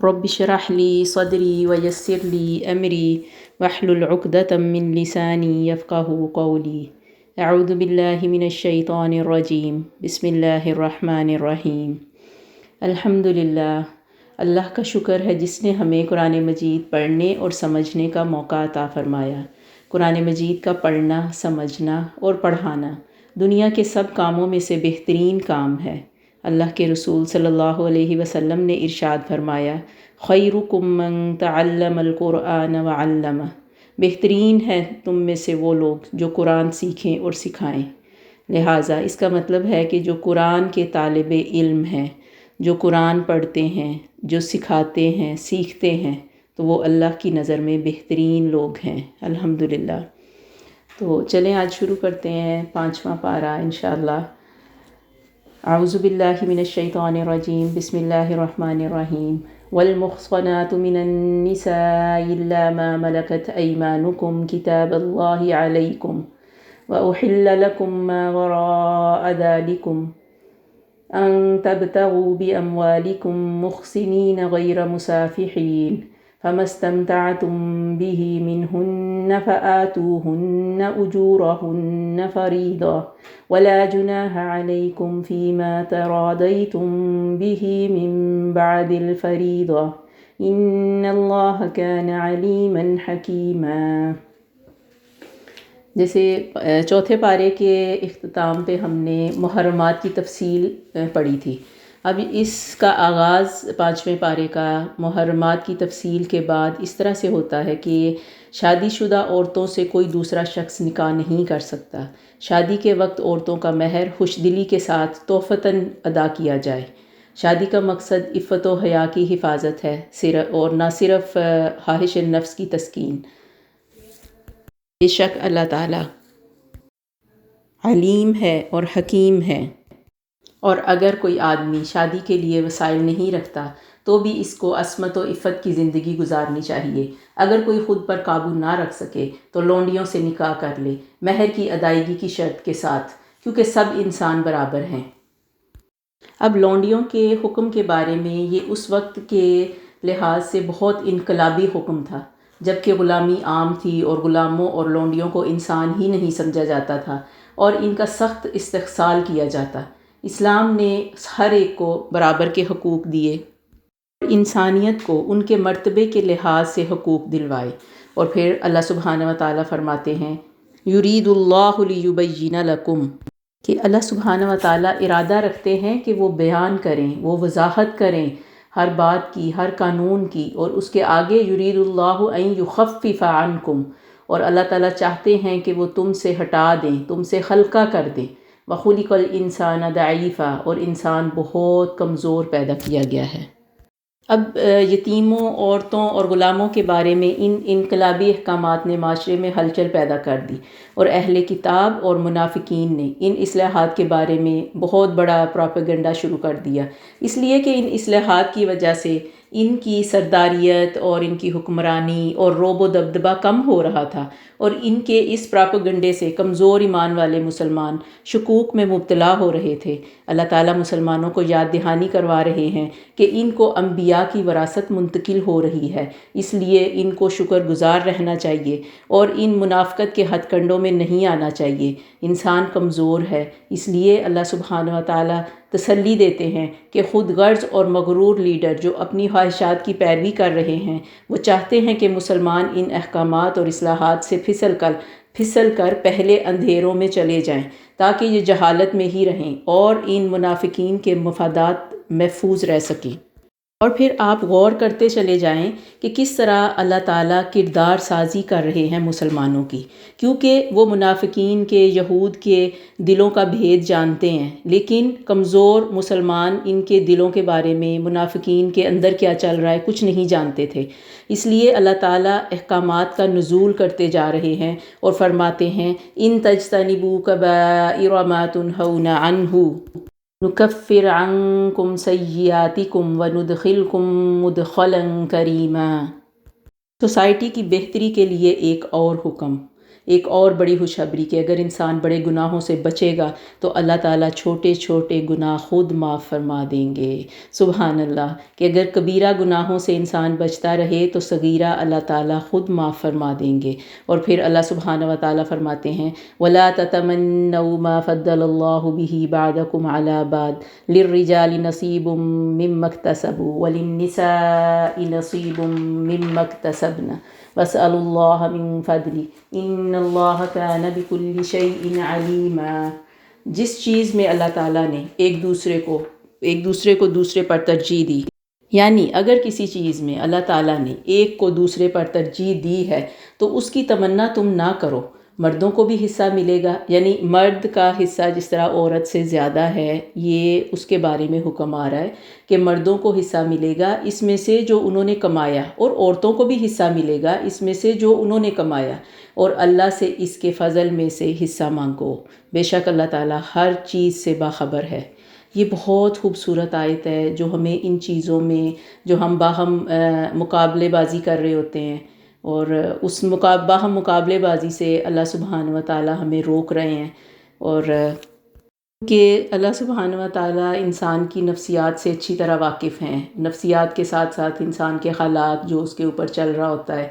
رب اشرح لی صدری ویسر لی امری واحلل عقدۃ من لسانی یفقہوا قولی اعوذ باللہ من الشیطان الرجیم بسم اللہ الرحمن الرحیم۔ الحمد للہ، اللہ کا شکر ہے جس نے ہمیں قرآن مجید پڑھنے اور سمجھنے کا موقع عطا فرمایا۔ قرآن مجید کا پڑھنا، سمجھنا اور پڑھانا دنیا کے سب کاموں میں سے بہترین کام ہے۔ اللہ کے رسول صلی اللہ علیہ وسلم نے ارشاد فرمایا، خیرکم من تعلم القرآن وعلمہ، بہترین ہے تم میں سے وہ لوگ جو قرآن سیکھیں اور سکھائیں۔ لہٰذا اس کا مطلب ہے کہ جو قرآن کے طالب علم ہیں، جو قرآن پڑھتے ہیں، جو سکھاتے ہیں، سیکھتے ہیں، تو وہ اللہ کی نظر میں بہترین لوگ ہیں۔ الحمدللہ۔ تو چلیں آج شروع کرتے ہیں 5واں پارہ انشاءاللہ۔ اعوذ باللہ من الشیطان الرجیم بسم اللہ الرحمن الرحیم۔ والمحصنات من النساء الا ما ملكت ایمانکم کتاب اللہ علیکم واحل لکم ما وراء ذلکم ان تبتغوا باموالکم محصنین غیر مسافحین فما استمتعتم به منهن فآتوهن أجورهن فريضة ولا جناح عليكم فيما تراضيتم به من بعد الفريضة إن الله كان عليما حكيما۔ جیسے چوتھے پارے کے اختتام پہ ہم نے محرمات کی تفصیل پڑھی تھی۔ اب اس کا آغاز 5ویں پارے کا محرمات کی تفصیل کے بعد اس طرح سے ہوتا ہے کہ شادی شدہ عورتوں سے کوئی دوسرا شخص نکاح نہیں کر سکتا۔ شادی کے وقت عورتوں کا مہر خوش دلی کے ساتھ تحفتاً ادا کیا جائے۔ شادی کا مقصد عفت و حیا کی حفاظت ہے اور نہ صرف خواہش نفس کی تسکین۔ بے شک اللہ تعالیٰ علیم ہے اور حکیم ہے، اور اگر کوئی آدمی شادی کے لیے وسائل نہیں رکھتا تو بھی اس کو عصمت و عفت کی زندگی گزارنی چاہیے۔ اگر کوئی خود پر قابو نہ رکھ سکے تو لونڈیوں سے نکاح کر لے، مہر کی ادائیگی کی شرط کے ساتھ، کیونکہ سب انسان برابر ہیں۔ اب لونڈیوں کے حکم کے بارے میں یہ اس وقت کے لحاظ سے بہت انقلابی حکم تھا، جبکہ غلامی عام تھی اور غلاموں اور لونڈیوں کو انسان ہی نہیں سمجھا جاتا تھا اور ان کا سخت استحصال کیا جاتا۔ اسلام نے ہر ایک کو برابر کے حقوق دیے، انسانیت کو ان کے مرتبے کے لحاظ سے حقوق دلوائے۔ اور پھر اللہ سبحانہ و تعالیٰ فرماتے ہیں، یرید اللہ لیبین لکم، کہ اللہ سبحانہ و تعالیٰ ارادہ رکھتے ہیں کہ وہ بیان کریں، وہ وضاحت کریں ہر بات کی، ہر قانون کی۔ اور اس کے آگے یرید اللہ ان یخفف عنکم، اور اللہ تعالیٰ چاہتے ہیں کہ وہ تم سے ہٹا دیں، تم سے ہلکا کر دیں۔ وَخُلِقَ الْإِنسَانَ ضَعِيفًا، اور انسان بہت کمزور پیدا کیا گیا ہے۔ اب یتیموں، عورتوں اور غلاموں کے بارے میں ان انقلابی احکامات نے معاشرے میں ہلچل پیدا کر دی، اور اہل کتاب اور منافقین نے ان اصلاحات کے بارے میں بہت بڑا پروپیگنڈا شروع کر دیا، اس لیے کہ ان اصلاحات کی وجہ سے ان کی سرداریت اور ان کی حکمرانی اور رعب و دبدبہ کم ہو رہا تھا، اور ان کے اس پروپیگنڈے سے کمزور ایمان والے مسلمان شکوک میں مبتلا ہو رہے تھے۔ اللہ تعالیٰ مسلمانوں کو یاد دہانی کروا رہے ہیں کہ ان کو انبیاء کی وراثت منتقل ہو رہی ہے، اس لیے ان کو شکر گزار رہنا چاہیے اور ان منافقت کے ہتھ کنڈوں میں نہیں آنا چاہیے۔ انسان کمزور ہے، اس لیے اللہ سبحانہ و تعالیٰ تسلی دیتے ہیں کہ خود غرض اور مغرور لیڈر جو اپنی خواہشات کی پیروی کر رہے ہیں، وہ چاہتے ہیں کہ مسلمان ان احکامات اور اصلاحات سے پھسل کر پہلے اندھیروں میں چلے جائیں تاکہ یہ جہالت میں ہی رہیں اور ان منافقین کے مفادات محفوظ رہ سکیں۔ اور پھر آپ غور کرتے چلے جائیں کہ کس طرح اللہ تعالیٰ کردار سازی کر رہے ہیں مسلمانوں کی، کیونکہ وہ منافقین کے، یہود کے دلوں کا بھید جانتے ہیں، لیکن کمزور مسلمان ان کے دلوں کے بارے میں، منافقین کے اندر کیا چل رہا ہے، کچھ نہیں جانتے تھے۔ اس لیے اللہ تعالیٰ احکامات کا نزول کرتے جا رہے ہیں اور فرماتے ہیں، ان تجتنبوا کبائر ما تنہون عنہ نکفر عنکم سیئاتکم وندخلکم مدخلا کریما۔ سوسائٹی کی بہتری کے لیے ایک اور حکم، ایک اور بڑی خوشخبری کہ اگر انسان بڑے گناہوں سے بچے گا تو اللہ تعالیٰ چھوٹے چھوٹے گناہ خود معاف فرما دیں گے۔ سبحان اللہ، کہ اگر کبیرہ گناہوں سے انسان بچتا رہے تو صغیرہ اللہ تعالیٰ خود معاف فرما دیں گے۔ اور پھر اللہ سبحانہ و تعالیٰ فرماتے ہیں وَلَا تَتَمَنَّوْا مَا فَضَّلَ اللَّهُ بِهِ بَعْضَكُمْ عَلَى بَعْضٍ لِلرِّجَالِ نَصِيبٌ مِّمَّا اكْتَسَبُوا وَلِلنِّسَاءِ نَصِيبٌ مِّمَّا اكْتَسَبْنَ وَاسْأَلُوا اللَّهَ مِن فَضْلِهِ إِنَّ اللَّهَ كَانَ بِكُلِّ شَيْءٍ عَلِيمًا۔ جس چیز میں اللہ تعالیٰ نے ایک دوسرے کو دوسرے پر ترجیح دی، یعنی اگر کسی چیز میں اللہ تعالیٰ نے ایک کو دوسرے پر ترجیح دی ہے تو اس کی تمنا تم نہ کرو۔ مردوں کو بھی حصہ ملے گا، یعنی مرد کا حصہ جس طرح عورت سے زیادہ ہے، یہ اس کے بارے میں حکم آ رہا ہے کہ مردوں کو حصہ ملے گا اس میں سے جو انہوں نے کمایا، اور عورتوں کو بھی حصہ ملے گا اس میں سے جو انہوں نے کمایا، اور اللہ سے اس کے فضل میں سے حصہ مانگو، بے شک اللہ تعالیٰ ہر چیز سے باخبر ہے۔ یہ بہت خوبصورت آیت ہے جو ہمیں ان چیزوں میں جو ہم باہم مقابلے بازی کر رہے ہوتے ہیں، اور اس باہم مقابلے بازی سے اللہ سبحانہ و تعالیٰ ہمیں روک رہے ہیں، اور کہ اللہ سبحانہ و تعالیٰ انسان کی نفسیات سے اچھی طرح واقف ہیں، نفسیات کے ساتھ ساتھ انسان کے حالات جو اس کے اوپر چل رہا ہوتا ہے،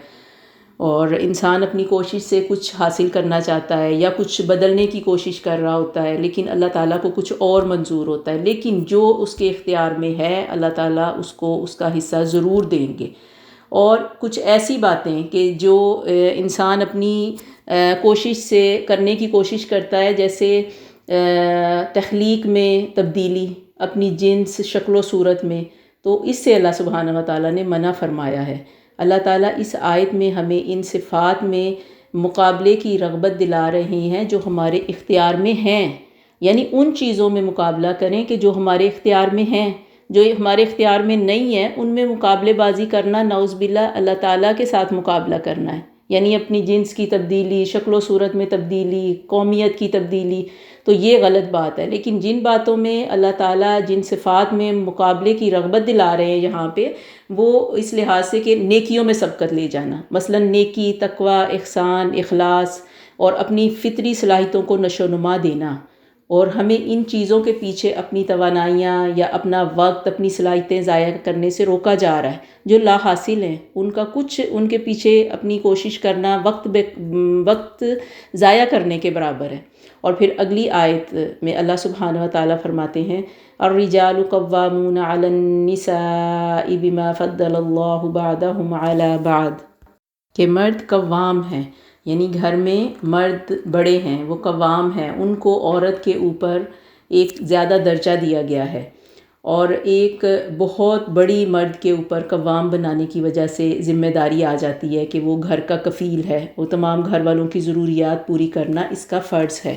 اور انسان اپنی کوشش سے کچھ حاصل کرنا چاہتا ہے یا کچھ بدلنے کی کوشش کر رہا ہوتا ہے، لیکن اللہ تعالیٰ کو کچھ اور منظور ہوتا ہے، لیکن جو اس کے اختیار میں ہے اللہ تعالیٰ اس کو اس کا حصہ ضرور دیں گے۔ اور کچھ ایسی باتیں کہ جو انسان اپنی کوشش سے کرنے کی کوشش کرتا ہے، جیسے تخلیق میں تبدیلی اپنی جنس شکل و صورت میں، تو اس سے اللہ سبحانہ و تعالیٰ نے منع فرمایا ہے۔ اللہ تعالیٰ اس آیت میں ہمیں ان صفات میں مقابلے کی رغبت دلا رہے ہیں جو ہمارے اختیار میں ہیں، یعنی ان چیزوں میں مقابلہ کریں کہ جو ہمارے اختیار میں ہیں، جو ہمارے اختیار میں نہیں ہیں ان میں مقابلے بازی کرنا نعوذ باللہ اللہ تعالیٰ کے ساتھ مقابلہ کرنا ہے، یعنی اپنی جنس کی تبدیلی، شکل و صورت میں تبدیلی، قومیت کی تبدیلی، تو یہ غلط بات ہے۔ لیکن جن باتوں میں اللہ تعالیٰ جن صفات میں مقابلے کی رغبت دلا رہے ہیں یہاں پہ، وہ اس لحاظ سے کہ نیکیوں میں سبقت لے جانا، مثلا نیکی، تقوی، احسان، اخلاص، اور اپنی فطری صلاحیتوں کو نشو و نما دینا، اور ہمیں ان چیزوں کے پیچھے اپنی توانائیاں یا اپنا وقت، اپنی صلاحیتیں ضائع کرنے سے روکا جا رہا ہے جو لا حاصل ہیں، ان کے پیچھے اپنی کوشش کرنا وقت ضائع کرنے کے برابر ہے۔ اور پھر اگلی آیت میں اللہ سبحانہ و تعالیٰ فرماتے ہیں الرجال قوامون علی النساء بما فضل اللہ بعضهم علی بعض، کہ مرد قوام ہیں، یعنی گھر میں مرد بڑے ہیں، وہ قوام ہیں، ان کو عورت کے اوپر ایک زیادہ درجہ دیا گیا ہے، اور ایک بہت بڑی مرد کے اوپر قوام بنانے کی وجہ سے ذمہ داری آ جاتی ہے کہ وہ گھر کا کفیل ہے، وہ تمام گھر والوں کی ضروریات پوری کرنا اس کا فرض ہے۔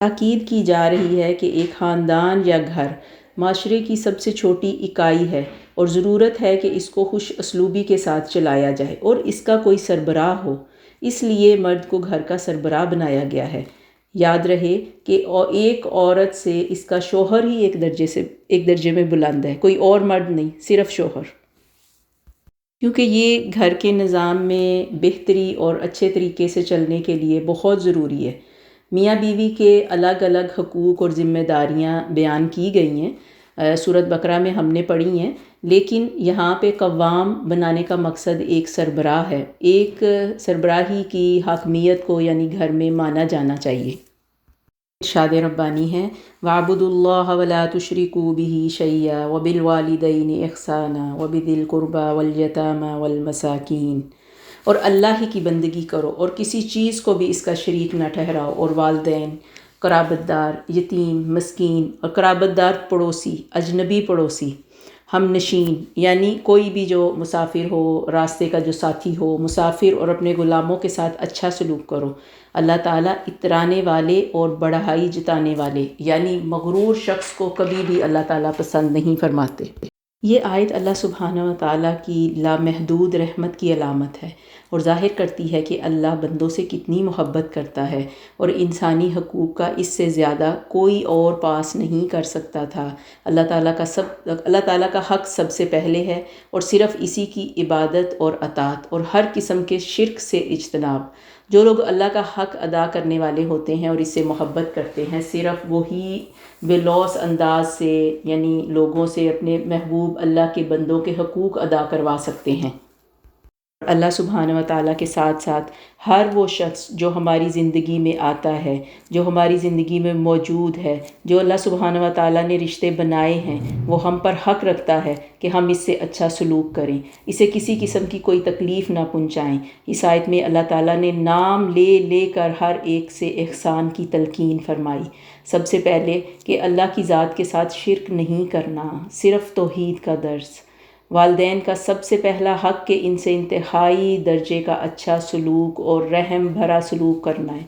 تاکید کی جا رہی ہے کہ ایک خاندان یا گھر معاشرے کی سب سے چھوٹی اکائی ہے، اور ضرورت ہے کہ اس کو خوش اسلوبی کے ساتھ چلایا جائے اور اس کا کوئی سربراہ ہو، اس لیے مرد کو گھر کا سربراہ بنایا گیا ہے۔ یاد رہے کہ ایک عورت سے اس کا شوہر ہی ایک درجے میں بلند ہے، کوئی اور مرد نہیں، صرف شوہر، کیونکہ یہ گھر کے نظام میں بہتری اور اچھے طریقے سے چلنے کے لیے بہت ضروری ہے۔ میاں بیوی کے الگ الگ حقوق اور ذمہ داریاں بیان کی گئی ہیں، سورۃ بقرہ میں ہم نے پڑھی ہیں، لیکن یہاں پہ قوام بنانے کا مقصد ایک سربراہ ہے، ایک سربراہی کی حاکمیت کو یعنی گھر میں مانا جانا چاہیے۔ ارشاد ربانی ہے وَاعْبُدُوا اللَّهَ وَلَا تُشْرِكُوا بِهِ شَيْئًا وَبِالْوَالِدَيْنِ إِحْسَانًا وَبِذِي الْقُرْبَى وَالْيَتَامَى وَالْمَسَاكِينِ، اور اللہ ہی کی بندگی کرو اور کسی چیز کو بھی اس کا شریک نہ ٹھہراؤ، اور والدین، قرابت دار، یتیم، مسکین، اور قرابت دار پڑوسی، اجنبی پڑوسی، ہم نشین، یعنی کوئی بھی جو مسافر ہو، راستے کا جو ساتھی ہو، مسافر اور اپنے غلاموں کے ساتھ اچھا سلوک کرو۔ اللہ تعالیٰ اترانے والے اور بڑھائی جتانے والے یعنی مغرور شخص کو کبھی بھی اللہ تعالیٰ پسند نہیں فرماتے۔ یہ آیت اللہ سبحانہ و تعالیٰ کی لامحدود رحمت کی علامت ہے، اور ظاہر کرتی ہے کہ اللہ بندوں سے کتنی محبت کرتا ہے، اور انسانی حقوق کا اس سے زیادہ کوئی اور پاس نہیں کر سکتا تھا۔ اللہ تعالیٰ کا حق سب سے پہلے ہے، اور صرف اسی کی عبادت اور اطاعت، اور ہر قسم کے شرک سے اجتناب۔ جو لوگ اللہ کا حق ادا کرنے والے ہوتے ہیں اور اس سے محبت کرتے ہیں، صرف وہی بے لوث انداز سے یعنی لوگوں سے اپنے محبوب اللہ کے بندوں کے حقوق ادا کروا سکتے ہیں۔ اللہ سبحانہ و تعالیٰ کے ساتھ ساتھ ہر وہ شخص جو ہماری زندگی میں آتا ہے، جو ہماری زندگی میں موجود ہے، جو اللہ سبحانہ و تعالیٰ نے رشتے بنائے ہیں، وہ ہم پر حق رکھتا ہے کہ ہم اس سے اچھا سلوک کریں، اسے کسی قسم کی کوئی تکلیف نہ پہنچائیں۔ اس آیت میں اللہ تعالیٰ نے نام لے لے کر ہر ایک سے احسان کی تلقین فرمائی۔ سب سے پہلے کہ اللہ کی ذات کے ساتھ شرک نہیں کرنا، صرف توحید کا درس۔ والدین کا سب سے پہلا حق کہ ان سے انتہائی درجے کا اچھا سلوک اور رحم بھرا سلوک کرنا ہے،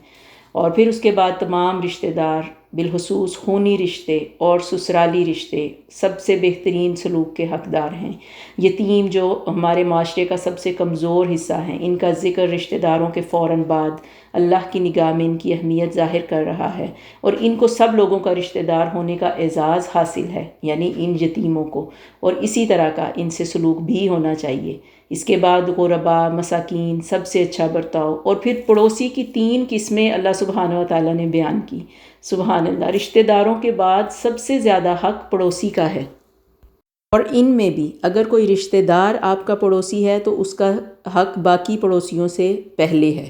اور پھر اس کے بعد تمام رشتہ دار، بالخصوص خونی رشتے اور سسرالی رشتے سب سے بہترین سلوک کے حقدار ہیں۔ یتیم جو ہمارے معاشرے کا سب سے کمزور حصہ ہیں، ان کا ذکر رشتہ داروں کے فوراً بعد اللہ کی نگاہ میں ان کی اہمیت ظاہر کر رہا ہے، اور ان کو سب لوگوں کا رشتہ دار ہونے کا اعزاز حاصل ہے، یعنی ان یتیموں کو، اور اسی طرح کا ان سے سلوک بھی ہونا چاہیے۔ اس کے بعد غربا، مساکین، سب سے اچھا برتاؤ، اور پھر پڑوسی کی 3 قسمیں اللہ سبحانہ و تعالیٰ نے بیان کی۔ سبحان اللہ، رشتہ داروں کے بعد سب سے زیادہ حق پڑوسی کا ہے، اور ان میں بھی اگر کوئی رشتہ دار آپ کا پڑوسی ہے تو اس کا حق باقی پڑوسیوں سے پہلے ہے۔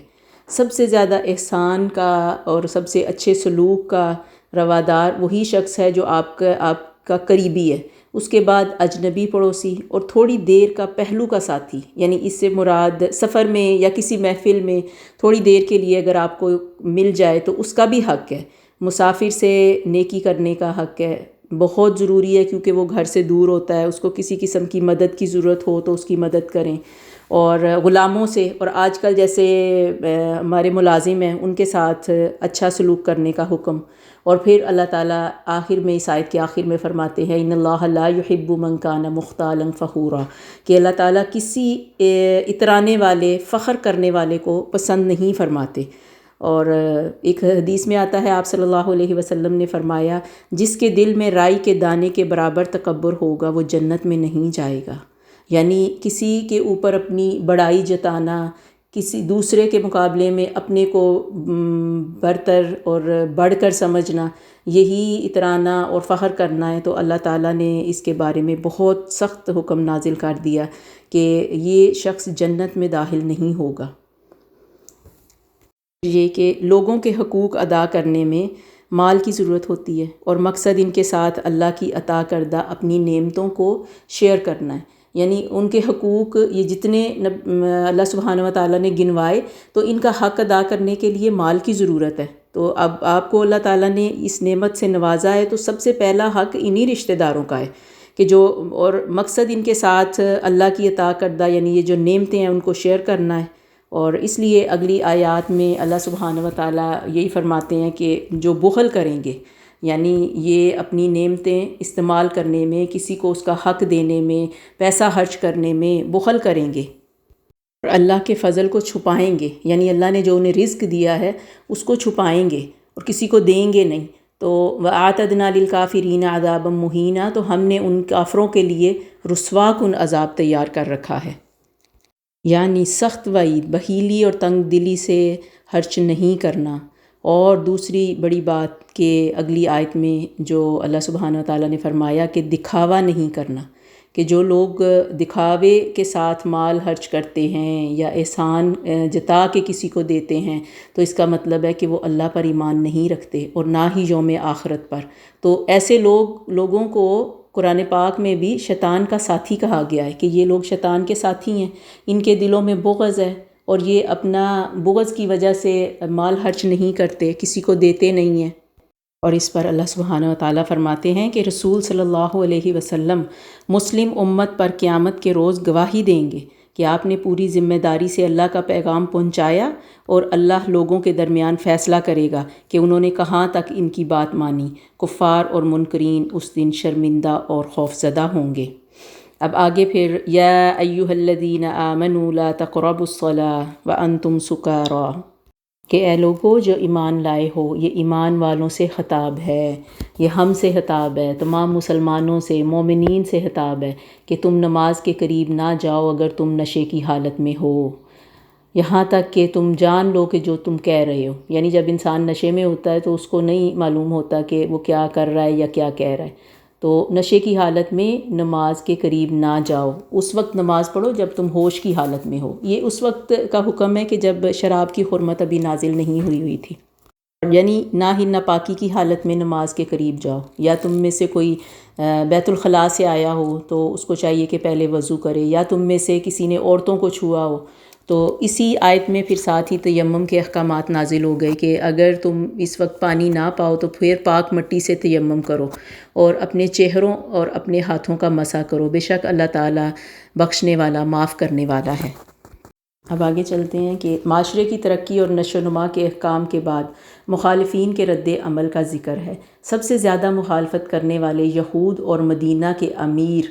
سب سے زیادہ احسان کا اور سب سے اچھے سلوک کا روادار وہی شخص ہے جو آپ کا قریبی ہے، اس کے بعد اجنبی پڑوسی، اور تھوڑی دیر کا پہلو کا ساتھی، یعنی اس سے مراد سفر میں یا کسی محفل میں تھوڑی دیر کے لیے اگر آپ کو مل جائے تو اس کا بھی حق ہے۔ مسافر سے نیکی کرنے کا حق ہے، بہت ضروری ہے کیونکہ وہ گھر سے دور ہوتا ہے، اس کو کسی قسم کی مدد کی ضرورت ہو تو اس کی مدد کریں۔ اور غلاموں سے، اور آج کل جیسے ہمارے ملازم ہیں ان کے ساتھ اچھا سلوک کرنے کا حکم۔ اور پھر اللہ تعالیٰ آخر میں، اس آیت کے آخر میں فرماتے ہیں ان اللہ لا یحب من کان مختالا فخورا، کہ اللہ تعالیٰ کسی اترانے والے، فخر کرنے والے کو پسند نہیں فرماتے۔ اور ایک حدیث میں آتا ہے آپ صلی اللہ علیہ وسلم نے فرمایا جس کے دل میں رائی کے دانے کے برابر تکبر ہوگا وہ جنت میں نہیں جائے گا، یعنی کسی کے اوپر اپنی بڑائی جتانا، کسی دوسرے کے مقابلے میں اپنے کو برتر اور بڑھ کر سمجھنا، یہی اترانا اور فخر کرنا ہے۔ تو اللہ تعالیٰ نے اس کے بارے میں بہت سخت حکم نازل کر دیا کہ یہ شخص جنت میں داخل نہیں ہوگا۔ یہ کہ لوگوں کے حقوق ادا کرنے میں مال کی ضرورت ہوتی ہے، اور مقصد ان کے ساتھ اللہ کی عطا کردہ اپنی نعمتوں کو شیئر کرنا ہے، یعنی ان کے حقوق یہ جتنے اللہ سبحانہ و تعالیٰ نے گنوائے تو ان کا حق ادا کرنے کے لیے مال کی ضرورت ہے۔ تو اب آپ کو اللہ تعالیٰ نے اس نعمت سے نوازا ہے تو سب سے پہلا حق انہی رشتہ داروں کا ہے کہ جو، اور مقصد ان کے ساتھ اللہ کی عطا کردہ یعنی یہ جو نعمتیں ہیں ان کو شیئر کرنا ہے۔ اور اس لیے اگلی آیات میں اللہ سبحانہ و تعالیٰ یہی فرماتے ہیں کہ جو بخل کریں گے، یعنی یہ اپنی نعمتیں استعمال کرنے میں، کسی کو اس کا حق دینے میں، پیسہ خرچ کرنے میں بخل کریں گے اور اللہ کے فضل کو چھپائیں گے، یعنی اللہ نے جو انہیں رزق دیا ہے اس کو چھپائیں گے اور کسی کو دیں گے نہیں، تو وَأَعْتَدْنَا لِلْكَافِرِينَ عَذَابًا مُهِينًا، تو ہم نے ان کافروں کے لیے رسوا کن عذاب تیار کر رکھا ہے، یعنی سخت وعید، بخیلی اور تنگ دلی سے خرچ نہیں کرنا۔ اور دوسری بڑی بات کہ اگلی آیت میں جو اللہ سبحانہ و تعالیٰ نے فرمایا کہ دکھاوا نہیں کرنا، کہ جو لوگ دکھاوے کے ساتھ مال خرچ کرتے ہیں یا احسان جتا کے کسی کو دیتے ہیں تو اس کا مطلب ہے کہ وہ اللہ پر ایمان نہیں رکھتے اور نہ ہی یوم آخرت پر۔ تو ایسے لوگوں کو قرآن پاک میں بھی شیطان کا ساتھی کہا گیا ہے کہ یہ لوگ شیطان کے ساتھی ہیں، ان کے دلوں میں بغض ہے اور یہ اپنا بغض کی وجہ سے مال خرچ نہیں کرتے، کسی کو دیتے نہیں ہیں۔ اور اس پر اللہ سبحانہ و تعالیٰ فرماتے ہیں کہ رسول صلی اللہ علیہ وسلم مسلم امت پر قیامت کے روز گواہی دیں گے کہ آپ نے پوری ذمہ داری سے اللہ کا پیغام پہنچایا، اور اللہ لوگوں کے درمیان فیصلہ کرے گا کہ انہوں نے کہاں تک ان کی بات مانی۔ کفار اور منکرین اس دن شرمندہ اور خوفزدہ ہوں گے۔ اب آگے پھر یا ایھا الذین آمنوا لا تقربوا الصلاۃ وانتم سکارا، کہ اے لوگو جو ایمان لائے ہو، یہ ایمان والوں سے خطاب ہے، یہ ہم سے خطاب ہے، تمام مسلمانوں سے، مومنین سے خطاب ہے کہ تم نماز کے قریب نہ جاؤ اگر تم نشے کی حالت میں ہو۔ یہاں تک کہ تم جان لو کہ جو تم کہہ رہے ہو. یعنی جب انسان نشے میں ہوتا ہے تو اس کو نہیں معلوم ہوتا کہ وہ کیا کر رہا ہے یا کیا کہہ رہا ہے. تو نشے کی حالت میں نماز کے قریب نہ جاؤ. اس وقت نماز پڑھو جب تم ہوش کی حالت میں ہو. یہ اس وقت کا حکم ہے کہ جب شراب کی حرمت ابھی نازل نہیں ہوئی تھی. یعنی نہ ہی ناپاکی کی حالت میں نماز کے قریب جاؤ. یا تم میں سے کوئی بیت الخلاء سے آیا ہو تو اس کو چاہیے کہ پہلے وضو کرے. یا تم میں سے کسی نے عورتوں کو چھوا ہو تو اسی آیت میں پھر ساتھ ہی تیمم کے احکامات نازل ہو گئے کہ اگر تم اس وقت پانی نہ پاؤ تو پھر پاک مٹی سے تیمم کرو اور اپنے چہروں اور اپنے ہاتھوں کا مسح کرو. بے شک اللہ تعالیٰ بخشنے والا معاف کرنے والا ہے. اب آگے چلتے ہیں کہ معاشرے کی ترقی اور نشو و نما کے احکام کے بعد مخالفین کے رد عمل کا ذکر ہے. سب سے زیادہ مخالفت کرنے والے یہود اور مدینہ کے امیر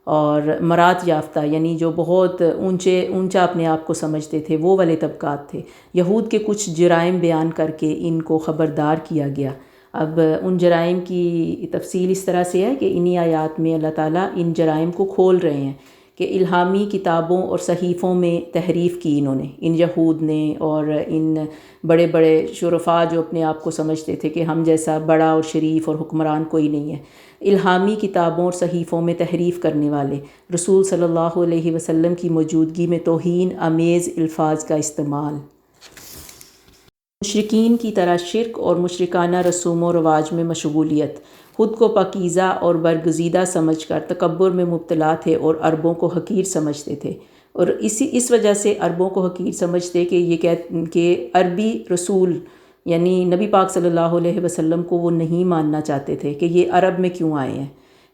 اور مرات یافتہ یعنی جو بہت اونچا اپنے آپ کو سمجھتے تھے وہ والے طبقات تھے. یہود کے کچھ جرائم بیان کر کے ان کو خبردار کیا گیا. اب ان جرائم کی تفصیل اس طرح سے ہے کہ انہی آیات میں اللہ تعالیٰ ان جرائم کو کھول رہے ہیں کہ الہامی کتابوں اور صحیفوں میں تحریف کی انہوں نے، ان یہود نے اور ان بڑے بڑے شرفاء جو اپنے آپ کو سمجھتے تھے کہ ہم جیسا بڑا اور شریف اور حکمران کوئی نہیں ہے. الہامی کتابوں اور صحیفوں میں تحریف کرنے والے، رسول صلی اللہ علیہ وسلم کی موجودگی میں توہین آمیز الفاظ کا استعمال، مشرکین کی طرح شرک اور مشرکانہ رسوم و رواج میں مشغولیت، خود کو پاکیزہ اور برگزیدہ سمجھ کر تکبر میں مبتلا تھے اور عربوں کو حقیر سمجھتے تھے. اور اس وجہ سے عربوں کو حقیر سمجھتے کہ عربی رسول یعنی نبی پاک صلی اللہ علیہ وسلم کو وہ نہیں ماننا چاہتے تھے کہ یہ عرب میں کیوں آئے ہیں.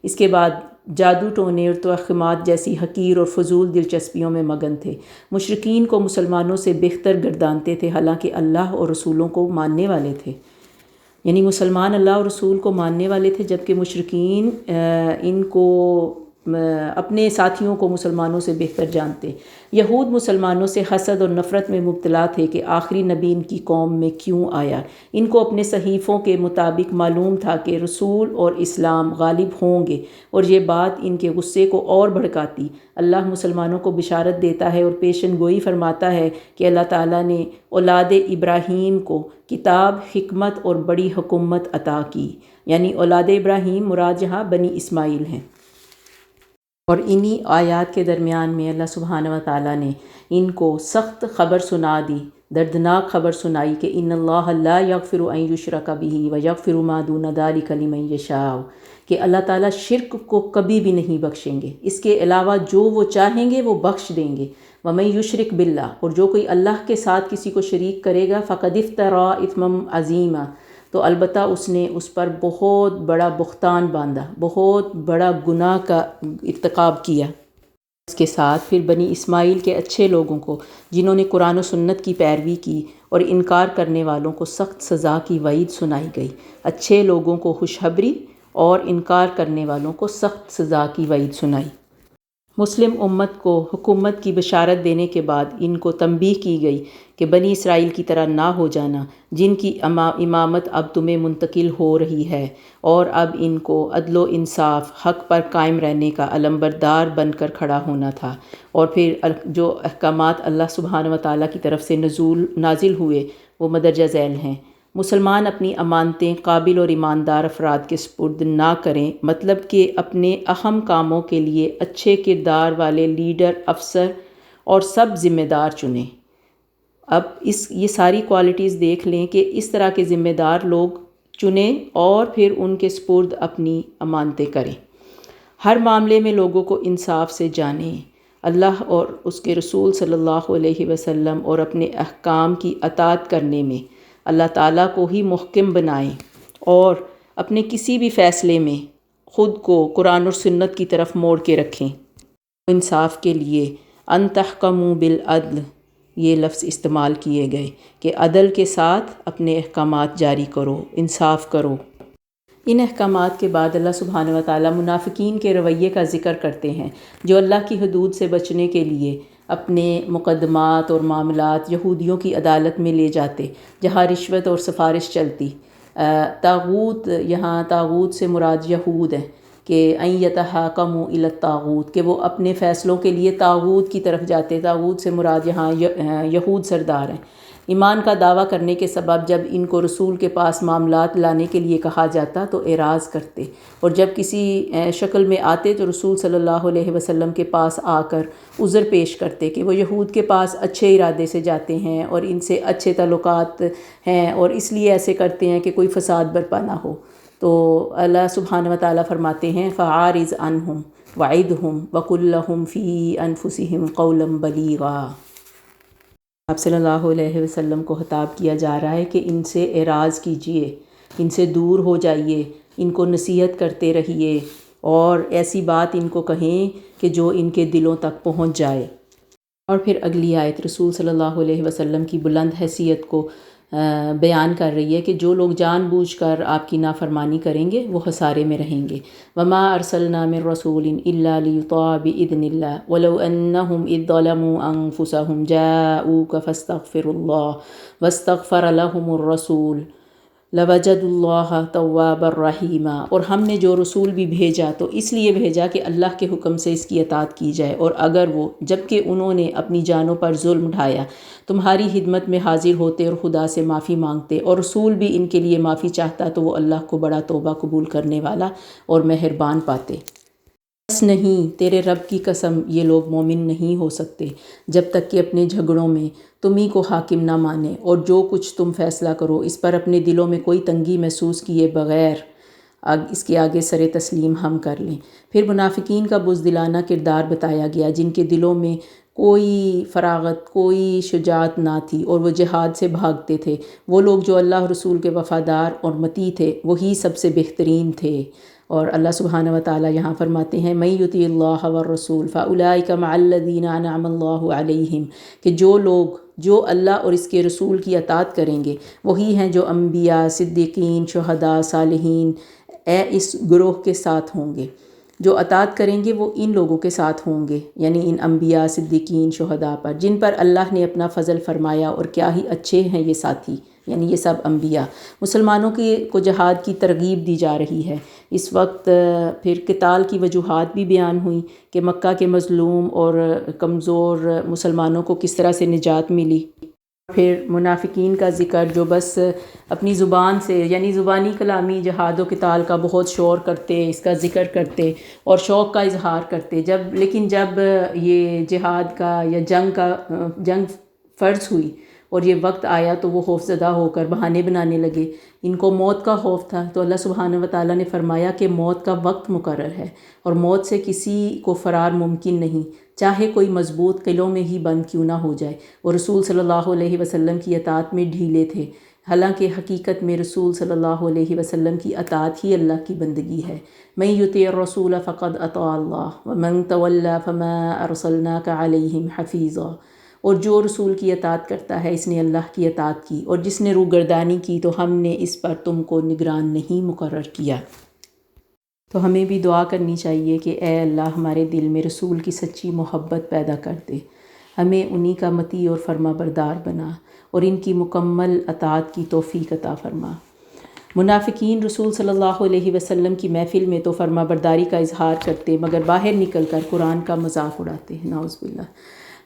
اس کے بعد جادو ٹونے اور توہمات جیسی حقیر اور فضول دلچسپیوں میں مگن تھے. مشرکین کو مسلمانوں سے بہتر گردانتے تھے حالانکہ اللہ اور رسولوں کو ماننے والے تھے. یعنی مسلمان اللہ اور رسول کو ماننے والے تھے جبکہ مشرکین ان کو اپنے ساتھیوں کو مسلمانوں سے بہتر جانتے. یہود مسلمانوں سے حسد اور نفرت میں مبتلا تھے کہ آخری نبی ان کی قوم میں کیوں آیا. ان کو اپنے صحیفوں کے مطابق معلوم تھا کہ رسول اور اسلام غالب ہوں گے اور یہ بات ان کے غصے کو اور بھڑکاتی. اللہ مسلمانوں کو بشارت دیتا ہے اور پیشن گوئی فرماتا ہے کہ اللہ تعالیٰ نے اولاد ابراہیم کو کتاب، حکمت اور بڑی حکومت عطا کی. یعنی اولاد ابراہیم مراد یہاں بنی اسماعیل ہیں. اور انہی آیات کے درمیان میں اللہ سبحانہ و تعالیٰ نے ان کو سخت خبر سنا دی، دردناک خبر سنائی کہ ان اللہ لا یغفر ان یشرک بہ ویغفر ما دون ذلک لمن یشاء، کہ اللہ تعالیٰ شرک کو کبھی بھی نہیں بخشیں گے، اس کے علاوہ جو وہ چاہیں گے وہ بخش دیں گے. ومن یشرک باللہ، اور جو کوئی اللہ کے ساتھ کسی کو شریک کرے گا فقد افترا اثما عظیما، تو البتہ اس نے اس پر بہت بڑا بہتان باندھا، بہت بڑا گناہ کا ارتکاب کیا. اس کے ساتھ پھر بنی اسماعیل کے اچھے لوگوں کو جنہوں نے قرآن و سنت کی پیروی کی اور انکار کرنے والوں کو سخت سزا کی وعید سنائی گئی. اچھے لوگوں کو خوشخبری اور انکار کرنے والوں کو سخت سزا کی وعید سنائی. مسلم امت کو حکومت کی بشارت دینے کے بعد ان کو تنبیہ کی گئی کہ بنی اسرائیل کی طرح نہ ہو جانا جن کی امامت اب تمہیں منتقل ہو رہی ہے، اور اب ان کو عدل و انصاف، حق پر قائم رہنے کا علمبردار بن کر کھڑا ہونا تھا. اور پھر جو احکامات اللہ سبحانہ و تعالیٰ کی طرف سے نازل ہوئے وہ مدرجہ ذیل ہیں. مسلمان اپنی امانتیں قابل اور ایماندار افراد کے سپرد نہ کریں، مطلب کہ اپنے اہم کاموں کے لیے اچھے کردار والے لیڈر، افسر اور سب ذمہ دار چنیں. اب یہ ساری کوالٹیز دیکھ لیں کہ اس طرح کے ذمہ دار لوگ چنیں اور پھر ان کے سپرد اپنی امانتیں کریں. ہر معاملے میں لوگوں کو انصاف سے جانیں، اللہ اور اس کے رسول صلی اللہ علیہ وسلم اور اپنے احکام کی اطاعت کرنے میں اللہ تعالیٰ کو ہی محکم بنائیں، اور اپنے کسی بھی فیصلے میں خود کو قرآن اور سنت کی طرف موڑ کے رکھیں. انصاف کے لیے ان تحکموا بالعدل یہ لفظ استعمال کیے گئے کہ عدل کے ساتھ اپنے احکامات جاری کرو، انصاف کرو. ان احکامات کے بعد اللہ سبحانہ و تعالیٰ منافقین کے رویے کا ذکر کرتے ہیں جو اللہ کی حدود سے بچنے کے لیے اپنے مقدمات اور معاملات یہودیوں کی عدالت میں لے جاتے جہاں رشوت اور سفارش چلتی. طاغوت، یہاں طاغوت سے مراد یہود ہیں کہ ان یتحاکموا الی الطاغوت، کہ وہ اپنے فیصلوں کے لیے طاغوت کی طرف جاتے۔ طاغوت سے مراد یہاں یہود سردار ہیں۔ ایمان کا دعویٰ کرنے کے سبب جب ان کو رسول کے پاس معاملات لانے کے لیے کہا جاتا تو اعراض کرتے، اور جب کسی شکل میں آتے تو رسول صلی اللہ علیہ وسلم کے پاس آ کر عذر پیش کرتے کہ وہ یہود کے پاس اچھے ارادے سے جاتے ہیں اور ان سے اچھے تعلقات ہیں، اور اس لیے ایسے کرتے ہیں کہ کوئی فساد برپا نہ ہو۔ تو اللہ سبحانہ وتعالیٰ فرماتے ہیں فَعَارِضْ عَنْهُمْ وَعِدْهُمْ وَقُلْ لَهُمْ فِي أَنفُسِهِمْ قَوْلًا بَلِيغًا۔ آپ صلی اللہ علیہ وسلم کو خطاب کیا جا رہا ہے کہ ان سے اعراض کیجئے، ان سے دور ہو جائیے، ان کو نصیحت کرتے رہیے اور ایسی بات ان کو کہیں کہ جو ان کے دلوں تک پہنچ جائے۔ اور پھر اگلی آیت رسول صلی اللہ علیہ وسلم کی بلند حیثیت کو بیان کر رہی ہے کہ جو لوگ جان بوجھ کر آپ کی نافرمانی کریں گے وہ خسارے میں رہیں گے۔ وَمَا أَرْسَلْنَا مِن رَّسُولٍ إِلَّا لِيُطَاعَ بِإِذْنِ اللَّهِ وَلَوْ أَنَّهُمْ إِذ ظَّلَمُوا أَنفُسَهُمْ جَاءُوكَ فَاسْتَغْفِرُوا اللَّهَ وَاسْتَغْفَرَ لَهُمُ الرَّسُولُ لَوَجَدُوا اللَّهَ تَوَّابًا رَّحِيمًا۔ اور ہم نے جو رسول بھی بھیجا تو اس لیے بھیجا کہ اللہ کے حکم سے اس کی اطاعت کی جائے، اور اگر وہ جبکہ انہوں نے اپنی جانوں پر ظلم اٹھایا تمہاری خدمت میں حاضر ہوتے اور خدا سے معافی مانگتے اور رسول بھی ان کے لیے معافی چاہتا تو وہ اللہ کو بڑا توبہ قبول کرنے والا اور مہربان پاتے۔ بس نہیں، تیرے رب کی قسم یہ لوگ مومن نہیں ہو سکتے جب تک کہ اپنے جھگڑوں میں تمہیں کو حاکم نہ مانے، اور جو کچھ تم فیصلہ کرو اس پر اپنے دلوں میں کوئی تنگی محسوس کیے بغیر اس کے آگے سر تسلیم ہم کر لیں۔ پھر منافقین کا بزدلانہ کردار بتایا گیا جن کے دلوں میں کوئی فراغت، کوئی شجاعت نہ تھی اور وہ جہاد سے بھاگتے تھے۔ وہ لوگ جو اللہ رسول کے وفادار اور مطیع تھے وہی سب سے بہترین تھے۔ اور اللہ سبحانہ وتعالیٰ یہاں فرماتے ہیں مَن یُطِعِ اللَّهَ وَالرَّسُولَ فَأُولَٰئِکَ مَعَ الَّذِینَ أَنْعَمَ اللَّهُ عَلَیْہِمْ، کہ جو لوگ جو اللہ اور اس کے رسول کی اطاعت کریں گے وہی ہیں جو انبیاء، صدیقین، شہداء، صالحین اس گروہ کے ساتھ ہوں گے۔ جو اطاعت کریں گے وہ ان لوگوں کے ساتھ ہوں گے، یعنی ان انبیاء، صدیقین، شہداء پر جن پر اللہ نے اپنا فضل فرمایا، اور کیا ہی اچھے ہیں یہ ساتھی، یعنی یہ سب انبیاء۔ مسلمانوں کو جہاد کی ترغیب دی جا رہی ہے اس وقت۔ پھر قتال کی وجوہات بھی بیان ہوئیں کہ مکہ کے مظلوم اور کمزور مسلمانوں کو کس طرح سے نجات ملی۔ پھر منافقین کا ذکر جو بس اپنی زبان سے، یعنی زبانی کلامی جہاد و قتال کا بہت شور کرتے، اس کا ذکر کرتے اور شوق کا اظہار کرتے، لیکن جب یہ جہاد کا یا جنگ فرض ہوئی اور یہ وقت آیا تو وہ خوف زدہ ہو کر بہانے بنانے لگے۔ ان کو موت کا خوف تھا تو اللہ سبحانہ وتعالیٰ نے فرمایا کہ موت کا وقت مقرر ہے اور موت سے کسی کو فرار ممکن نہیں، چاہے کوئی مضبوط قلعوں میں ہی بند کیوں نہ ہو جائے۔ اور رسول صلی اللہ علیہ وسلم کی اطاعت میں ڈھیلے تھے، حالانکہ حقیقت میں رسول صلی اللہ علیہ وسلم کی اطاعت ہی اللہ کی بندگی ہے۔ من یطیع الرسول فقد اطاع اللہ ومن تولی فما ارسلناک علیہم حفیظا۔ اور جو رسول کی اطاعت کرتا ہے اس نے اللہ کی اطاعت کی، اور جس نے روگردانی کی تو ہم نے اس پر تم کو نگران نہیں مقرر کیا۔ تو ہمیں بھی دعا کرنی چاہیے کہ اے اللہ ہمارے دل میں رسول کی سچی محبت پیدا کر دے، ہمیں انہی کا مطیع اور فرما بردار بنا اور ان کی مکمل اطاعت کی توفیق عطا فرما۔ منافقین رسول صلی اللہ علیہ وسلم کی محفل میں تو فرما برداری کا اظہار کرتے مگر باہر نکل کر قرآن کا مذاق اڑاتے ہیں، نعوذ باللہ۔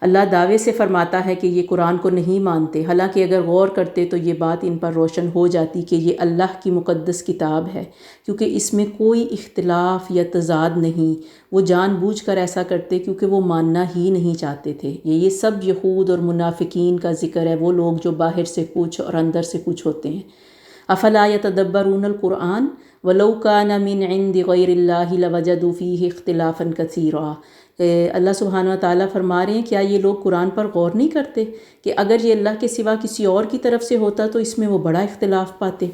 اللہ دعوے سے فرماتا ہے کہ یہ قرآن کو نہیں مانتے، حالانکہ اگر غور کرتے تو یہ بات ان پر روشن ہو جاتی کہ یہ اللہ کی مقدس کتاب ہے، کیونکہ اس میں کوئی اختلاف یا تضاد نہیں۔ وہ جان بوجھ کر ایسا کرتے کیونکہ وہ ماننا ہی نہیں چاہتے تھے۔ یہ سب یہود اور منافقین کا ذکر ہے، وہ لوگ جو باہر سے کچھ اور اندر سے کچھ ہوتے ہیں۔ افلا یتدبرون القرآن ولو کان من عند غیر اللہ لوجدوا فیہ اختلافا کثیرا۔ اللہ سبحانہ وتعالیٰ فرما رہے ہیں کیا یہ لوگ قرآن پر غور نہیں کرتے کہ اگر یہ اللہ کے سوا کسی اور کی طرف سے ہوتا تو اس میں وہ بڑا اختلاف پاتے۔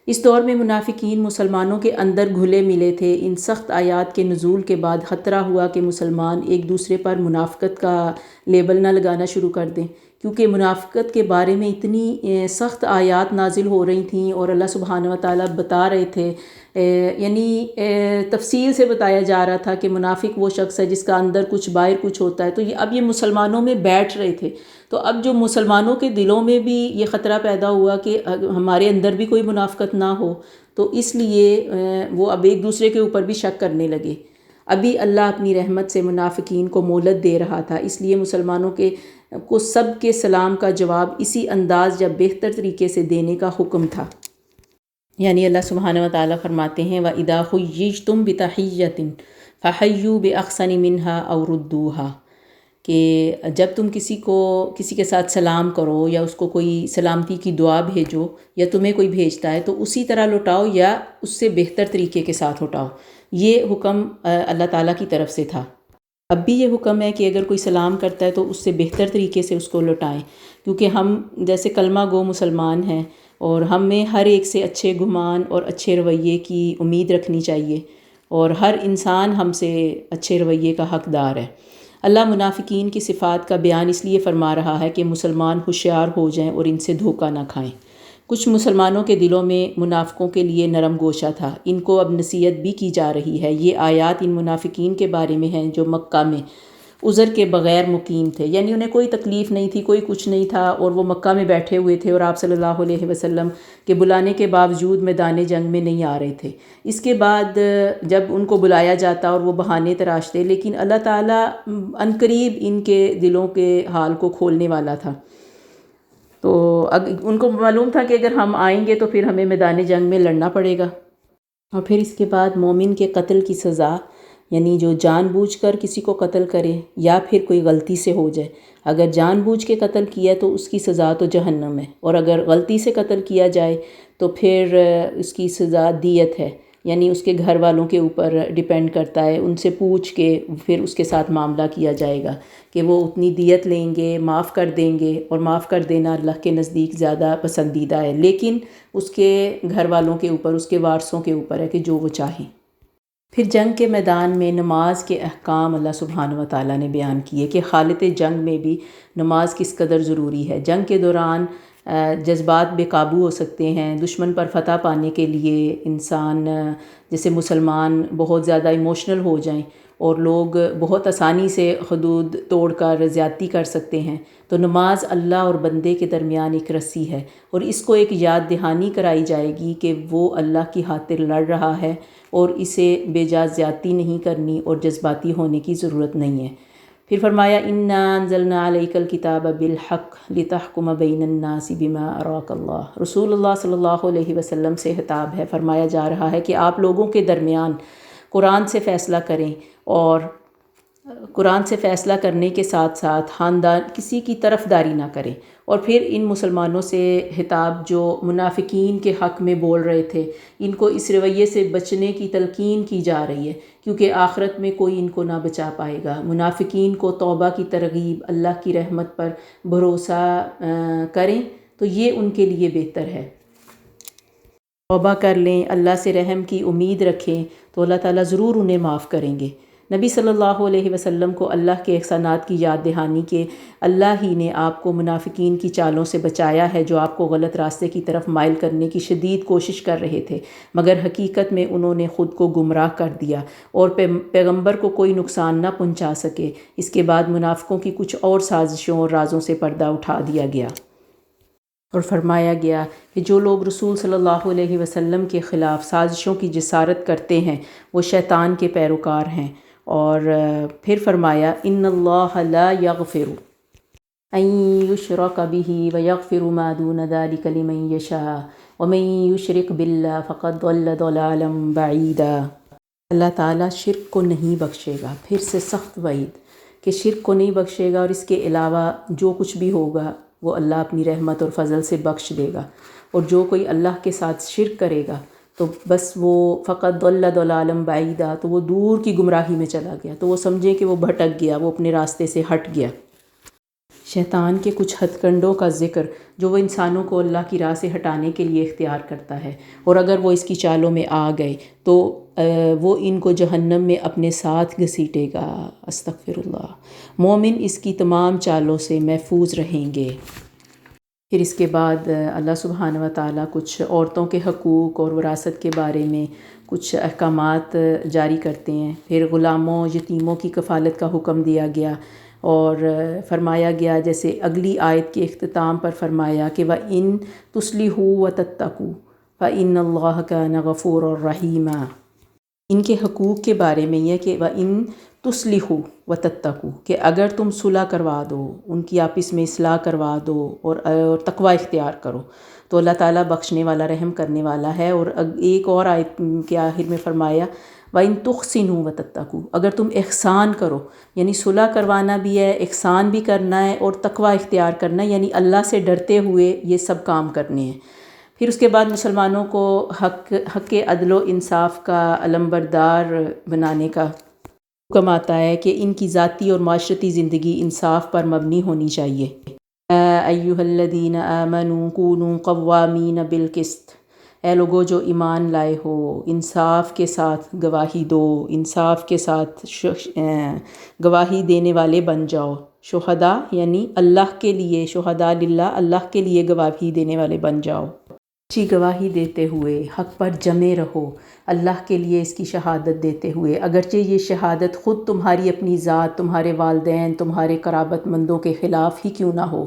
اس دور میں منافقین مسلمانوں کے اندر گھلے ملے تھے۔ ان سخت آیات کے نزول کے بعد خطرہ ہوا کہ مسلمان ایک دوسرے پر منافقت کا لیبل نہ لگانا شروع کر دیں، کیونکہ منافقت کے بارے میں اتنی سخت آیات نازل ہو رہی تھیں اور اللہ سبحانہ وتعالیٰ بتا رہے تھے، یعنی تفصیل سے بتایا جا رہا تھا کہ منافق وہ شخص ہے جس کا اندر کچھ باہر کچھ ہوتا ہے۔ تو اب یہ مسلمانوں میں بیٹھ رہے تھے، تو اب جو مسلمانوں کے دلوں میں بھی یہ خطرہ پیدا ہوا کہ ہمارے اندر بھی کوئی منافقت نہ ہو، تو اس لیے وہ اب ایک دوسرے کے اوپر بھی شک کرنے لگے۔ ابھی اللہ اپنی رحمت سے منافقین کو مہلت دے رہا تھا، اس لیے مسلمانوں کو سب کے سلام کا جواب اسی انداز یا بہتر طریقے سے دینے کا حکم تھا۔ یعنی اللہ سبحانہ وتعالیٰ فرماتے ہیں وَإِذَا حُيِّجْتُمْ بِتَحِيَّةٍ فَحَيُّوا بِأَحْسَنِ مِنْهَا أَوْ رُدُّوهَا، کہ جب تم کسی کے ساتھ سلام کرو یا اس کو کوئی سلامتی کی دعا بھیجو یا تمہیں کوئی بھیجتا ہے تو اسی طرح لوٹاؤ یا اس سے بہتر طریقے کے ساتھ لوٹاؤ۔ یہ حکم اللہ تعالیٰ کی طرف سے تھا۔ اب بھی یہ حکم ہے کہ اگر کوئی سلام کرتا ہے تو اس سے بہتر طریقے سے اس کو لوٹائیں، کیونکہ ہم جیسے کلمہ گو مسلمان ہیں اور ہمیں ہر ایک سے اچھے گمان اور اچھے رویے کی امید رکھنی چاہیے، اور ہر انسان ہم سے اچھے رویے کا حقدار ہے۔ اللہ منافقین کی صفات کا بیان اس لیے فرما رہا ہے کہ مسلمان ہوشیار ہو جائیں اور ان سے دھوکہ نہ کھائیں۔ کچھ مسلمانوں کے دلوں میں منافقوں کے لیے نرم گوشہ تھا، ان کو اب نصیحت بھی کی جا رہی ہے۔ یہ آیات ان منافقین کے بارے میں ہیں جو مکہ میں عذر کے بغیر مقیم تھے، یعنی انہیں کوئی تکلیف نہیں تھی، کوئی کچھ نہیں تھا، اور وہ مکہ میں بیٹھے ہوئے تھے اور آپ صلی اللہ علیہ وسلم کے بلانے کے باوجود میدان جنگ میں نہیں آ رہے تھے۔ اس کے بعد جب ان کو بلایا جاتا اور وہ بہانے تراشتے، لیکن اللہ تعالیٰ عنقریب ان کے دلوں کے حال کو کھولنے والا تھا۔ تو ان کو معلوم تھا کہ اگر ہم آئیں گے تو پھر ہمیں میدان جنگ میں لڑنا پڑے گا، اور پھر اس کے بعد مومن کے قتل کی سزا، یعنی جو جان بوجھ کر کسی کو قتل کرے یا پھر کوئی غلطی سے ہو جائے، اگر جان بوجھ کے قتل کیا تو اس کی سزا تو جہنم ہے، اور اگر غلطی سے قتل کیا جائے تو پھر اس کی سزا دیت ہے، یعنی اس کے گھر والوں کے اوپر ڈیپینڈ کرتا ہے، ان سے پوچھ کے پھر اس کے ساتھ معاملہ کیا جائے گا کہ وہ اتنی دیت لیں گے، معاف کر دیں گے، اور معاف کر دینا اللہ کے نزدیک زیادہ پسندیدہ ہے، لیکن اس کے گھر والوں کے اوپر، اس کے وارثوں کے اوپر ہے کہ جو وہ چاہیں۔ پھر جنگ کے میدان میں نماز کے احکام اللہ سبحانہ وتعالیٰ نے بیان کیے کہ حالت جنگ میں بھی نماز کس قدر ضروری ہے۔ جنگ کے دوران جذبات بے قابو ہو سکتے ہیں، دشمن پر فتح پانے کے لیے انسان جیسے مسلمان بہت زیادہ ایموشنل ہو جائیں اور لوگ بہت آسانی سے حدود توڑ کر زیادتی کر سکتے ہیں، تو نماز اللہ اور بندے کے درمیان ایک رسی ہے، اور اس کو ایک یاد دہانی کرائی جائے گی کہ وہ اللہ کی خاطر لڑ رہا ہے اور اسے بے جا زیادتی نہیں کرنی اور جذباتی ہونے کی ضرورت نہیں ہے۔ پھر فرمایا اِنَّا أَنزَلْنَا عَلَيْكَ الْكِتَابَ بِالْحَقِّ لِتَحْكُمَ بَيْنَ النَّاسِ بِمَا أَرَاكَ اللَّهُ۔ رسول اللہ صلی اللہ علیہ وسلم سے خطاب ہے، فرمایا جا رہا ہے کہ آپ لوگوں کے درمیان قرآن سے فیصلہ کریں، اور قرآن سے فیصلہ کرنے کے ساتھ ساتھ خاندان کسی کی طرفداری نہ کریں۔ اور پھر ان مسلمانوں سے خطاب جو منافقین کے حق میں بول رہے تھے، ان کو اس رویے سے بچنے کی تلقین کی جا رہی ہے، کیونکہ آخرت میں کوئی ان کو نہ بچا پائے گا۔ منافقین کو توبہ کی ترغیب، اللہ کی رحمت پر بھروسہ کریں تو یہ ان کے لیے بہتر ہے۔ توبہ کر لیں، اللہ سے رحم کی امید رکھیں تو اللہ تعالیٰ ضرور انہیں معاف کریں گے۔ نبی صلی اللہ علیہ وسلم کو اللہ کے احسانات کی یاد دہانی کہ اللہ ہی نے آپ کو منافقین کی چالوں سے بچایا ہے، جو آپ کو غلط راستے کی طرف مائل کرنے کی شدید کوشش کر رہے تھے، مگر حقیقت میں انہوں نے خود کو گمراہ کر دیا اور پیغمبر کو کوئی نقصان نہ پہنچا سکے۔ اس کے بعد منافقوں کی کچھ اور سازشوں اور رازوں سے پردہ اٹھا دیا گیا، اور فرمایا گیا کہ جو لوگ رسول صلی اللہ علیہ وسلم کے خلاف سازشوں کی جسارت کرتے ہیں وہ شیطان کے پیروکار ہیں۔ اور پھر فرمایا ان اللہ لا یغفر ان یشرک بہ ویغفر ما دون ذلک لمن یشاء ومن یشرک باللہ فقد ضل ضلالا بعیدا۔ اللہ تعالیٰ شرک کو نہیں بخشے گا، پھر سے سخت وعید کہ شرک کو نہیں بخشے گا، اور اس کے علاوہ جو کچھ بھی ہوگا وہ اللہ اپنی رحمت اور فضل سے بخش دے گا، اور جو کوئی اللہ کے ساتھ شرک کرے گا تو بس وہ فقط ضل ضلالا بعیدا، تو وہ دور کی گمراہی میں چلا گیا، تو وہ سمجھیں کہ وہ بھٹک گیا، وہ اپنے راستے سے ہٹ گیا۔ شیطان کے کچھ ہتھ کنڈوں کا ذکر جو وہ انسانوں کو اللہ کی راہ سے ہٹانے کے لیے اختیار کرتا ہے، اور اگر وہ اس کی چالوں میں آ گئے تو وہ ان کو جہنم میں اپنے ساتھ گھسیٹے گا۔ استغفر اللہ۔ مومن اس کی تمام چالوں سے محفوظ رہیں گے۔ پھر اس کے بعد اللہ سبحانہ وتعالیٰ کچھ عورتوں کے حقوق اور وراثت کے بارے میں کچھ احکامات جاری کرتے ہیں۔ پھر غلاموں، یتیموں کی کفالت کا حکم دیا گیا، اور فرمایا گیا جیسے اگلی آیت کے اختتام پر فرمایا کہ وَإِن تُصْلِحُوا وَتَتَّقُوا، فَإِنَّ اللَّهَ كَانَ غَفُورًا رَحِيمًا۔ ان کے حقوق کے بارے میں یہ کہ وَإِن تُصْلِحُوا وَتَتَّقُوا، کہ اگر تم صلح کروا دو، ان کی آپس میں اصلاح کروا دو اور تقوی اختیار کرو تو اللہ تعالیٰ بخشنے والا رحم کرنے والا ہے۔ اور ایک اور آیت کے آخر میں فرمایا وَإِن تُحْسِنُوا وَتَتَّقُوا، اگر تم احسان کرو، یعنی صلح کروانا بھی ہے، احسان بھی کرنا ہے اور تقوی اختیار کرنا ہے، یعنی اللہ سے ڈرتے ہوئے یہ سب کام کرنے ہیں۔ پھر اس کے بعد مسلمانوں کو حق عدل و انصاف کا علمبردار بنانے کا حکم آتا ہے کہ ان کی ذاتی اور معاشرتی زندگی انصاف پر مبنی ہونی چاہیے۔ یا ایھا الذین آمنوا کونوا قوامین بالقسط، اے لوگو جو ایمان لائے ہو، انصاف کے ساتھ گواہی دو، انصاف کے ساتھ گواہی دینے والے بن جاؤ۔ شہداء یعنی اللہ کے لیے، شہداء للہ، اللہ کے لیے گواہی دینے والے بن جاؤ۔ اچھی گواہی دیتے ہوئے حق پر جمے رہو، اللہ کے لیے اس کی شہادت دیتے ہوئے، اگرچہ یہ شہادت خود تمہاری اپنی ذات، تمہارے والدین، تمہارے قرابت مندوں کے خلاف ہی کیوں نہ ہو،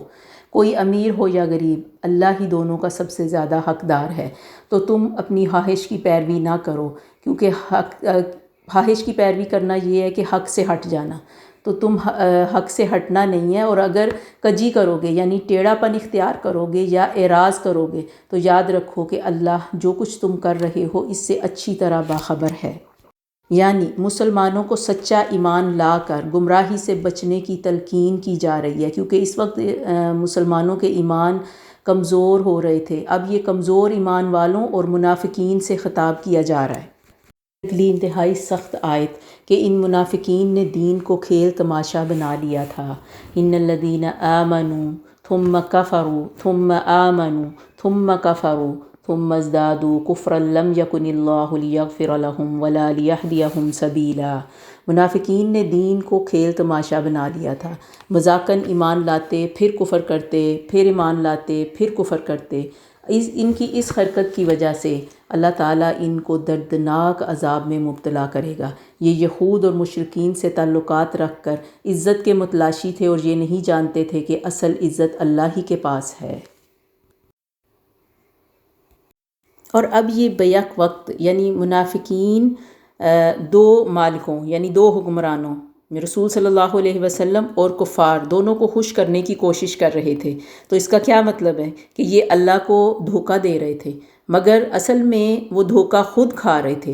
کوئی امیر ہو یا غریب، اللہ ہی دونوں کا سب سے زیادہ حقدار ہے۔ تو تم اپنی خواہش کی پیروی نہ کرو، کیونکہ خواہش کی پیروی کرنا یہ ہے کہ حق سے ہٹ جانا، تو تم حق سے ہٹنا نہیں ہے۔ اور اگر کجی کرو گے یعنی ٹیڑھا پن اختیار کرو گے یا اعراض کرو گے تو یاد رکھو کہ اللہ جو کچھ تم کر رہے ہو اس سے اچھی طرح باخبر ہے۔ یعنی مسلمانوں کو سچا ایمان لا کر گمراہی سے بچنے کی تلقین کی جا رہی ہے، کیونکہ اس وقت مسلمانوں کے ایمان کمزور ہو رہے تھے، اب یہ کمزور ایمان والوں اور منافقین سے خطاب کیا جا رہا ہے۔ انتہائی سخت آیت کہ ان منافقین نے دین کو کھیل تماشا بنا لیا تھا۔ ان الذین آمنوا ثم کفروا ثم آمنوا ثم کفروا ثم ازدادوا کفرا لم یکن اللہ لیغفر لهم ولا لیہدیہم سبیلا۔ منافقین نے دین کو کھیل تماشا بنا لیا تھا، مذاقاً ایمان لاتے، پھر کفر کرتے، پھر ایمان لاتے، پھر کفر کرتے۔ ان کی اس حرکت کی وجہ سے اللہ تعالیٰ ان کو دردناک عذاب میں مبتلا کرے گا۔ یہ یہود اور مشرکین سے تعلقات رکھ کر عزت کے متلاشی تھے اور یہ نہیں جانتے تھے کہ اصل عزت اللہ ہی کے پاس ہے۔ اور اب یہ بیک وقت یعنی منافقین دو مالکوں یعنی دو حکمرانوں رسول صلی اللہ علیہ وسلم اور کفار دونوں کو خوش کرنے کی کوشش کر رہے تھے۔ تو اس کا کیا مطلب ہے کہ یہ اللہ کو دھوکہ دے رہے تھے، مگر اصل میں وہ دھوکہ خود کھا رہے تھے۔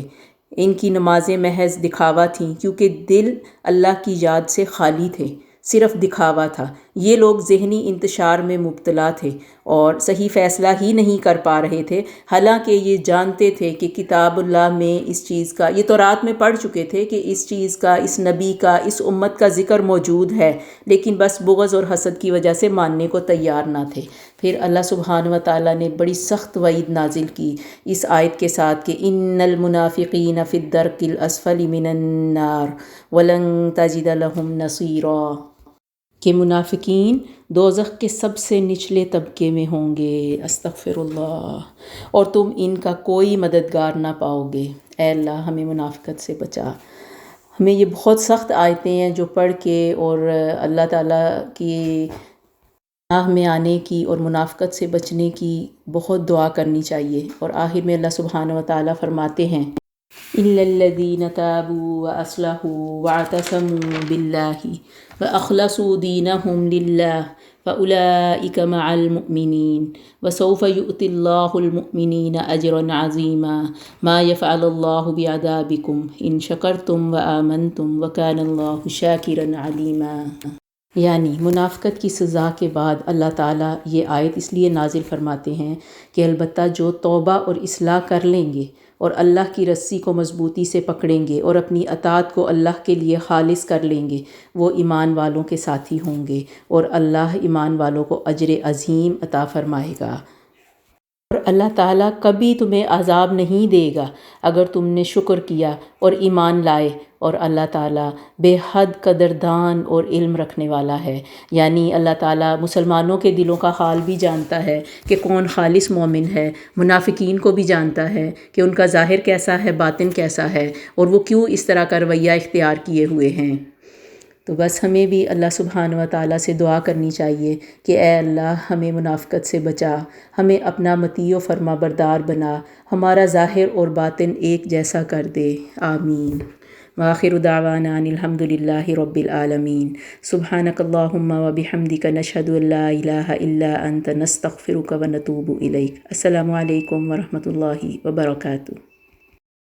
ان کی نمازیں محض دکھاوا تھیں، کیونکہ دل اللہ کی یاد سے خالی تھے، صرف دکھاوا تھا۔ یہ لوگ ذہنی انتشار میں مبتلا تھے اور صحیح فیصلہ ہی نہیں کر پا رہے تھے، حالانکہ یہ جانتے تھے کہ کتاب اللہ میں اس چیز کا، یہ تورات میں پڑھ چکے تھے کہ اس چیز کا، اس نبی کا، اس امت کا ذکر موجود ہے، لیکن بس بغض اور حسد کی وجہ سے ماننے کو تیار نہ تھے۔ پھر اللہ سبحانہ و تعالیٰ نے بڑی سخت وعید نازل کی اس آیت کے ساتھ کہ ان المنافقین فی الدرک الاسفل من النار ولن تجد لهم نصیرا، کہ منافقین دوزخ کے سب سے نچلے طبقے میں ہوں گے، استغفر اللہ، اور تم ان کا کوئی مددگار نہ پاؤ گے۔ اے اللہ ہمیں منافقت سے بچا۔ ہمیں یہ بہت سخت آیتیں ہیں جو پڑھ کے اور اللہ تعالیٰ کی راہ میں آنے کی اور منافقت سے بچنے کی بہت دعا کرنی چاہیے۔ اور آخر میں اللہ سبحانہ و تعالیٰ فرماتے ہیں إِلَّا الَّذِينَ تَابُوا وَأَصْلَحُوا وَاعْتَصَمُوا بِاللَّهِ وَأَخْلَصُوا دِينَهُمْ لِلَّهِ فَأُولَئِكَ مَعَ الْمُؤْمِنِينَ وَسَوْفَ يُؤْتِ اللَّهُ الْمُؤْمِنِينَ أَجْرًا عَظِيمًا مَا يَفْعَلُ اللَّهُ بِعَذَابِكُمْ إِن شَكَرْتُمْ وَآمَنْتُمْ وَكَانَ اللَّهُ شَاكِرًا عَلِيمًا۔ یعنی منافقت کی سزا کے بعد اللہ تعالیٰ یہ آیت اس لیے نازل فرماتے ہیں کہ البتہ جو توبہ اور اصلاح کر لیں گے اور اللہ کی رسی کو مضبوطی سے پکڑیں گے اور اپنی اطاعت کو اللہ کے لیے خالص کر لیں گے، وہ ایمان والوں کے ساتھی ہوں گے اور اللہ ایمان والوں کو اجر عظیم عطا فرمائے گا۔ اور اللہ تعالیٰ کبھی تمہیں عذاب نہیں دے گا اگر تم نے شکر کیا اور ایمان لائے، اور اللہ تعالیٰ بے حد قدردان اور علم رکھنے والا ہے۔ یعنی اللہ تعالیٰ مسلمانوں کے دلوں کا حال بھی جانتا ہے کہ کون خالص مومن ہے، منافقین کو بھی جانتا ہے کہ ان کا ظاہر کیسا ہے، باطن کیسا ہے، اور وہ کیوں اس طرح کا رویہ اختیار کیے ہوئے ہیں۔ تو بس ہمیں بھی اللہ سبحانہ و تعالیٰ سے دعا کرنی چاہیے کہ اے اللہ ہمیں منافقت سے بچا، ہمیں اپنا مطیع و فرما بردار بنا، ہمارا ظاہر اور باطن ایک جیسا کر دے، آمین۔ وآخر دعوانا ان الحمد للہ رب العالمین۔ سبحانک اللہم و بحمدک نشہد ان لا الہ الا انت نستغفرک و نتوب الیک۔ السلام علیکم ورحمۃ اللہ وبرکاتہ۔